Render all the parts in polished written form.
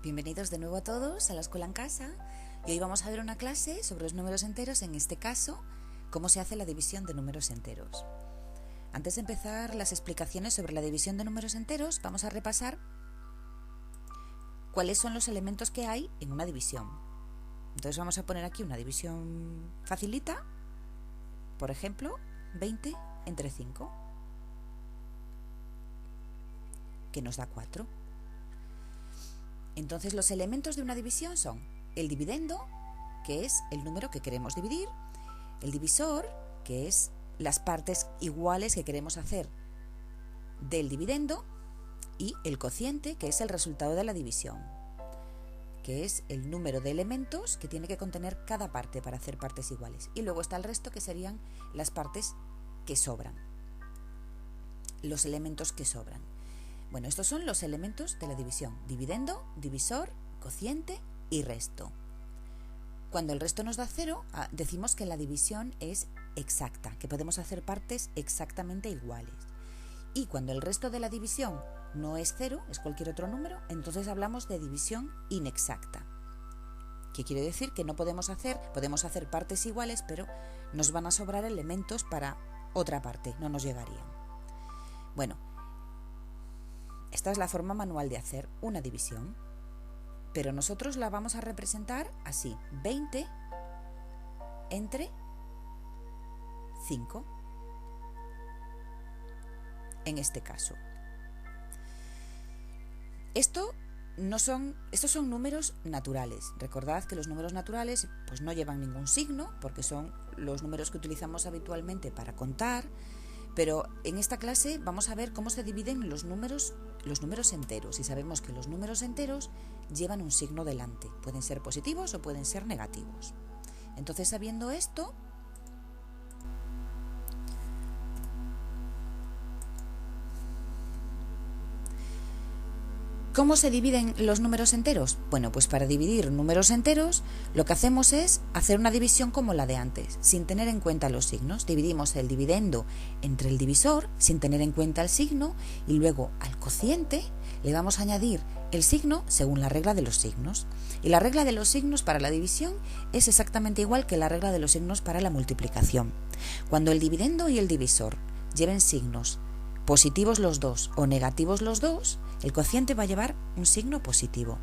Bienvenidos de nuevo a todos a la Escuela en Casa y hoy vamos a ver una clase sobre los números enteros, en este caso, cómo se hace la división de números enteros. Antes de empezar las explicaciones sobre la división de números enteros, vamos a repasar cuáles son los elementos que hay en una división. Entonces vamos a poner aquí una división facilita, por ejemplo, 20 entre 5, que nos da 4. Entonces los elementos de una división son el dividendo, que es el número que queremos dividir, el divisor, que es las partes iguales que queremos hacer del dividendo, y el cociente, que es el resultado de la división, que es el número de elementos que tiene que contener cada parte para hacer partes iguales. Y luego está el resto, que serían las partes que sobran, los elementos que sobran. Bueno, estos son los elementos de la división: dividendo, divisor, cociente y resto. Cuando el resto nos da 0, decimos que la división es exacta, que podemos hacer partes exactamente iguales. Y cuando el resto de la división no es 0, es cualquier otro número, entonces hablamos de división inexacta. ¿Qué quiere decir? Que no podemos hacer partes iguales, pero nos van a sobrar elementos para otra parte, no nos llegarían. Bueno, esta es la forma manual de hacer una división, pero nosotros la vamos a representar así: 20 entre 5, en este caso. Estos son números naturales. Recordad que los números naturales pues no llevan ningún signo, porque son los números que utilizamos habitualmente para contar. Pero en esta clase vamos a ver cómo se dividen los números enteros, y sabemos que los números enteros llevan un signo delante. Pueden ser positivos o pueden ser negativos. Entonces, sabiendo esto, ¿cómo se dividen los números enteros? Bueno, pues para dividir números enteros lo que hacemos es hacer una división como la de antes, sin tener en cuenta los signos. Dividimos el dividendo entre el divisor, sin tener en cuenta el signo, y luego al cociente le vamos a añadir el signo según la regla de los signos. Y la regla de los signos para la división es exactamente igual que la regla de los signos para la multiplicación. Cuando el dividendo y el divisor lleven signos positivos los dos o negativos los dos, el cociente va a llevar un signo positivo.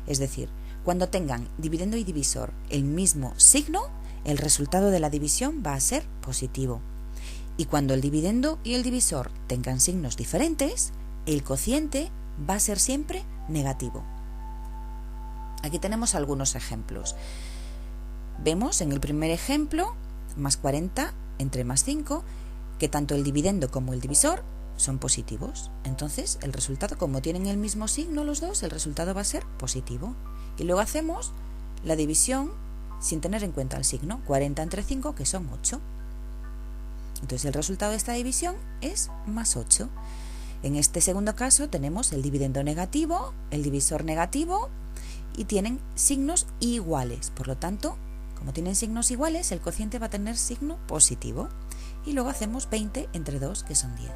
Es decir, cuando tengan dividendo y divisor el mismo signo, el resultado de la división va a ser positivo. Y cuando el dividendo y el divisor tengan signos diferentes, el cociente va a ser siempre negativo. Aquí tenemos algunos ejemplos. Vemos en el primer ejemplo, más 40 entre más 5, que tanto el dividendo como el divisor son positivos. Entonces el resultado, como tienen el mismo signo los dos, el resultado va a ser positivo. Y luego hacemos la división sin tener en cuenta el signo: 40 entre 5, que son 8. Entonces el resultado de esta división es más 8. En este segundo caso tenemos el dividendo negativo, el divisor negativo, y tienen signos iguales. Por lo tanto, como tienen signos iguales, el cociente va a tener signo positivo. Y luego hacemos 20 entre 2, que son 10.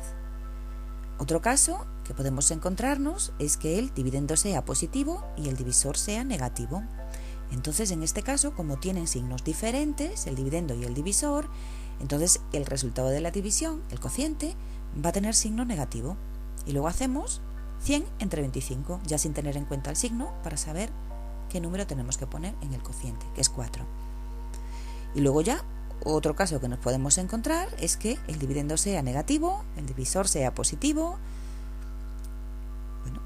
Otro caso que podemos encontrarnos es que el dividendo sea positivo y el divisor sea negativo. Entonces, en este caso, como tienen signos diferentes, el dividendo y el divisor, entonces el resultado de la división, el cociente, va a tener signo negativo. Y luego hacemos 100 entre 25, ya sin tener en cuenta el signo, para saber qué número tenemos que poner en el cociente, que es 4. Y luego ya, otro caso que nos podemos encontrar es que el dividendo sea negativo, el divisor sea positivo. Bueno,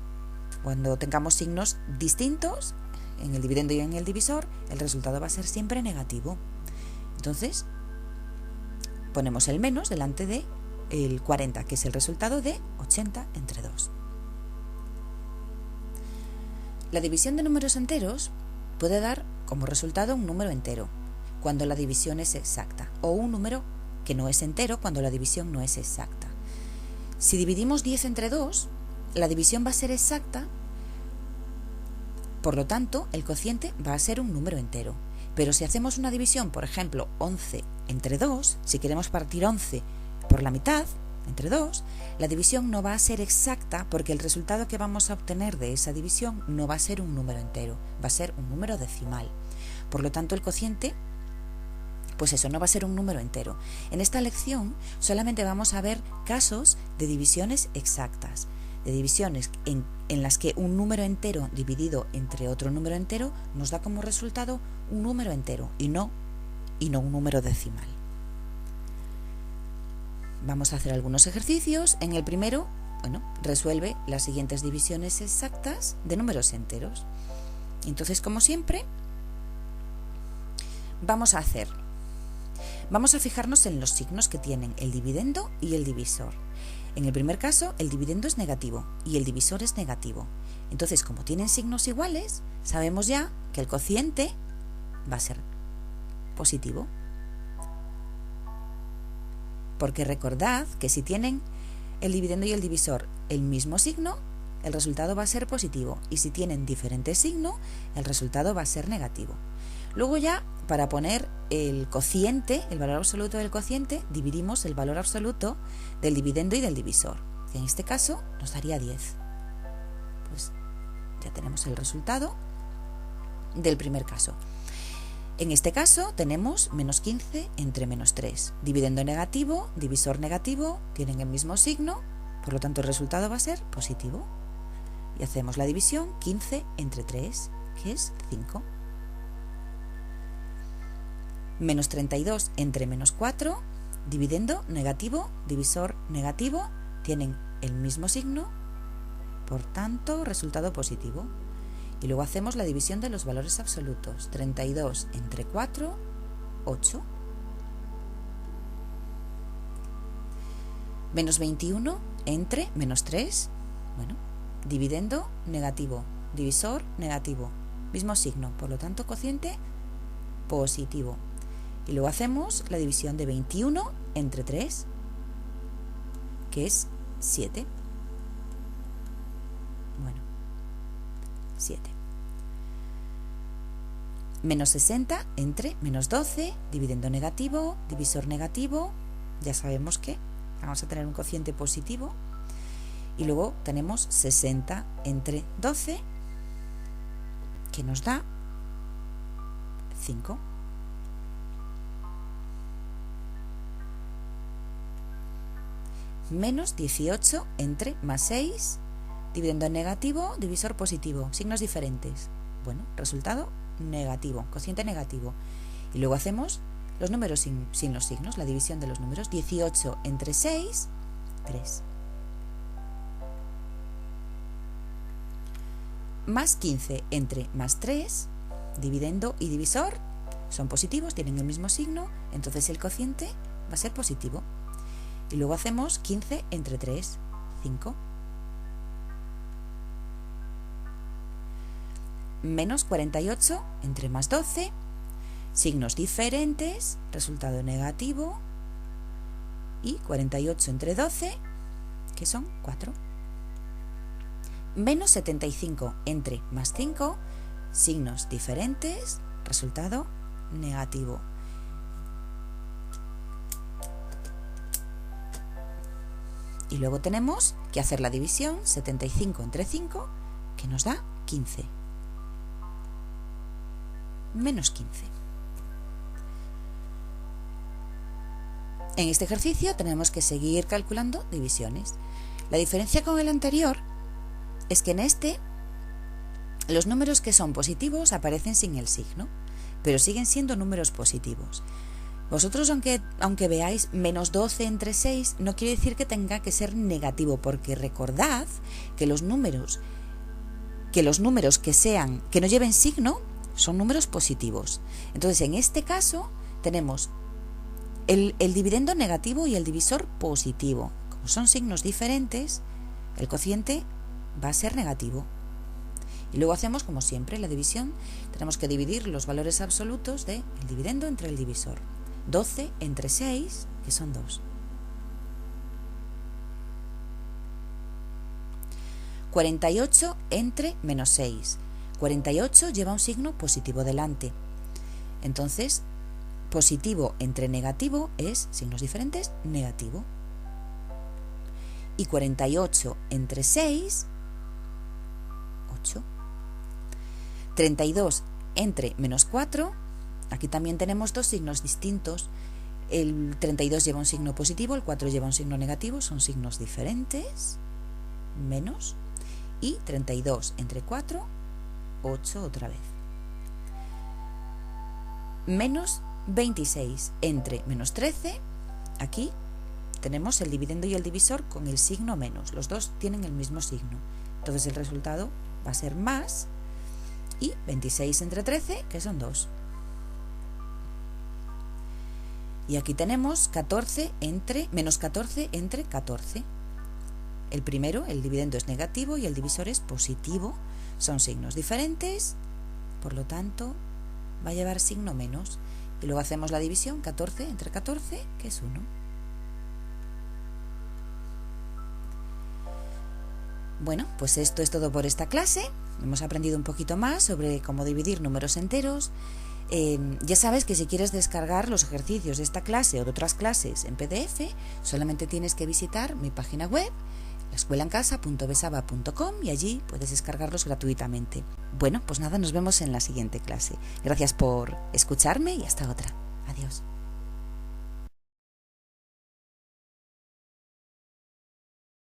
cuando tengamos signos distintos en el dividendo y en el divisor, el resultado va a ser siempre negativo. Entonces, ponemos el menos delante de el 40, que es el resultado de 80 entre 2. La división de números enteros puede dar como resultado un número entero cuando la división es exacta, o un número que no es entero cuando la división no es exacta. Si dividimos 10 entre 2, la división va a ser exacta, por lo tanto, el cociente va a ser un número entero. Pero si hacemos una división, por ejemplo, 11 entre 2, si queremos partir 11 por la mitad, entre 2, la división no va a ser exacta porque el resultado que vamos a obtener de esa división no va a ser un número entero, va a ser un número decimal. Por lo tanto, el cociente, pues eso, no va a ser un número entero. En esta lección solamente vamos a ver casos de divisiones exactas, de divisiones en las que un número entero dividido entre otro número entero nos da como resultado un número entero y no un número decimal. Vamos a hacer algunos ejercicios. En el primero, resuelve las siguientes divisiones exactas de números enteros. Entonces, como siempre, vamos a fijarnos en los signos que tienen el dividendo y el divisor. En el primer caso, el dividendo es negativo y el divisor es negativo. Entonces, como tienen signos iguales, sabemos ya que el cociente va a ser positivo. Porque recordad que si tienen el dividendo y el divisor el mismo signo, el resultado va a ser positivo. Y si tienen diferente signo, el resultado va a ser negativo. Luego ya, para poner el cociente, el valor absoluto del cociente, dividimos el valor absoluto del dividendo y del divisor, que en este caso nos daría 10. Pues ya tenemos el resultado del primer caso. En este caso tenemos menos 15 entre menos 3. Dividendo negativo, divisor negativo, tienen el mismo signo, por lo tanto el resultado va a ser positivo. Y hacemos la división 15 entre 3, que es 5. Menos 32 entre menos 4, dividendo negativo, divisor negativo, tienen el mismo signo, por tanto resultado positivo. Y luego hacemos la división de los valores absolutos. 32 entre 4, 8. Menos 21 entre menos 3. Dividendo negativo, divisor negativo, mismo signo, por lo tanto cociente positivo. Y luego hacemos la división de 21 entre 3, que es 7. 7. Menos 60 entre menos 12, dividendo negativo, divisor negativo, ya sabemos que vamos a tener un cociente positivo. Y luego tenemos 60 entre 12, que nos da 5. Menos 18 entre más 6, dividendo negativo, divisor positivo, signos diferentes. Resultado negativo, cociente negativo. Y luego hacemos los números sin los signos, la división de los números. 18 entre 6, 3. Más 15 entre más 3, dividendo y divisor son positivos, tienen el mismo signo, entonces el cociente va a ser positivo. Y luego hacemos 15 entre 3, 5. Menos 48 entre más 12, signos diferentes, resultado negativo, y 48 entre 12, que son 4. Menos 75 entre más 5, signos diferentes, resultado negativo. Y luego tenemos que hacer la división 75 entre 5, que nos da 15. Menos 15. En este ejercicio tenemos que seguir calculando divisiones. La diferencia con el anterior es que en este los números que son positivos aparecen sin el signo, pero siguen siendo números positivos. Vosotros, aunque veáis menos 12 entre 6, no quiere decir que tenga que ser negativo, porque recordad que los números que no lleven signo son números positivos. Entonces, en este caso, tenemos el dividendo negativo y el divisor positivo. Como son signos diferentes, el cociente va a ser negativo. Y luego hacemos, como siempre, la división. Tenemos que dividir los valores absolutos del dividendo entre el divisor. 12 entre 6, que son 2. 48 entre menos 6. 48 lleva un signo positivo delante. Entonces, positivo entre negativo es, signos diferentes, negativo. Y 48 entre 6, 8. 32 entre menos 4, aquí también tenemos dos signos distintos. El 32 lleva un signo positivo, el 4 lleva un signo negativo, son signos diferentes. Menos. Y 32 entre 4, 8 otra vez. Menos 26 entre menos 13, aquí tenemos el dividendo y el divisor con el signo menos. Los dos tienen el mismo signo. Entonces el resultado va a ser más. Y 26 entre 13, que son 2. Y aquí tenemos menos 14 entre 14. El primero, el dividendo es negativo y el divisor es positivo. Son signos diferentes, por lo tanto va a llevar signo menos. Y luego hacemos la división, 14 entre 14, que es 1. Bueno, pues esto es todo por esta clase. Hemos aprendido un poquito más sobre cómo dividir números enteros. Ya sabes que si quieres descargar los ejercicios de esta clase o de otras clases en PDF, solamente tienes que visitar mi página web, laescuelaencasa.besaba.com, y allí puedes descargarlos gratuitamente. Bueno, pues nada, nos vemos en la siguiente clase. Gracias por escucharme y hasta otra. Adiós.